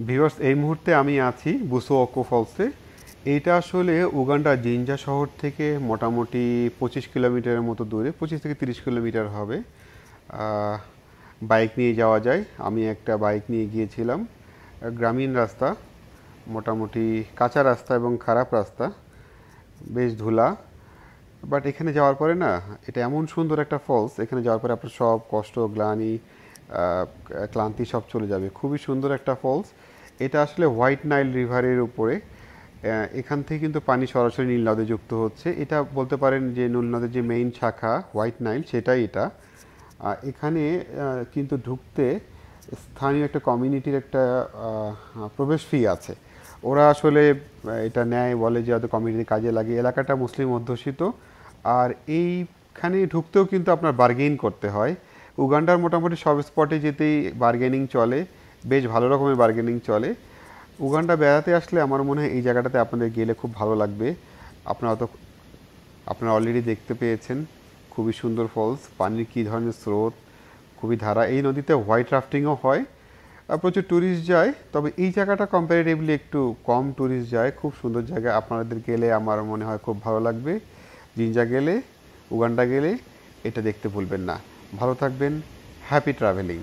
Viewers, এই মুহূর্তে আমি আছি বুসোয়াকো ফলসে। এইটা আসলে উগান্ডার জিঞ্জা শহর থেকে মোটামুটি 25 কিলোমিটারের মতো দূরে, 25 থেকে 30 কিলোমিটার হবে। বাইক নিয়ে যাওয়া যায়। আমি একটা বাইক নিয়ে গিয়েছিলাম। গ্রামীণ রাস্তা, মোটামুটি কাঁচা রাস্তা এবং খারাপ রাস্তা, বেশ ধুলা। বাট এখানে যাওয়ার পরে না, এটা এমন সুন্দর একটা ফলস, এখানে যাওয়ার পরে আপনার সব কষ্ট, গ্লানি, ক্লান্তি সব চলে যাবে। খুবই সুন্দর একটা ফলস। এটা আসলে হোয়াইট নাইল রিভারের উপরে। এখান থেকে কিন্তু পানি সরাসরি নীল নদে যুক্ত হচ্ছে। এটা বলতে পারেন যে নীল নদের যে মেইন শাখা হোয়াইট নাইল, সেটাই এটা। এখানে কিন্তু ঢুকতে স্থানীয় একটা কমিউনিটির একটা প্রবেশ ফি আছে। ওরা আসলে এটা নেয়, বলে যে হয়তো কমিউনিটির কাজে লাগে। এলাকাটা মুসলিম অধ্যুষিত। আর এইখানে ঢুকতেও কিন্তু আপনার বার্গেইন করতে হয়। উগান্ডার মোটামুটি সব স্পটে যেতেই বার্গেনিং চলে, বেশ ভালো রকমের বার্গেনিং চলে। উগান্ডা বেড়াতে আসলে আমার মনে হয় এই জায়গাটাতে আপনাদের গেলে খুব ভালো লাগবে। আপনারা তো আপনারা অলরেডি দেখতে পেয়েছেন খুবই সুন্দর ফলস, পানির কী ধরনের স্রোত, খুবই ধারা। এই নদীতে হোয়াইট রাফটিংও হয়। প্রচুর ট্যুরিস্ট যায়, তবে এই জায়গাটা কম্পারেটিভলি একটু কম ট্যুরিস্ট যায়। খুব সুন্দর জায়গা, আপনাদের গেলে আমার মনে হয় খুব ভালো লাগবে। জিঞ্জা গেলে, উগান্ডা গেলে এটা দেখতে ভুলবেন না। ভালো থাকবেন, হ্যাপি ট্রাভেলিং।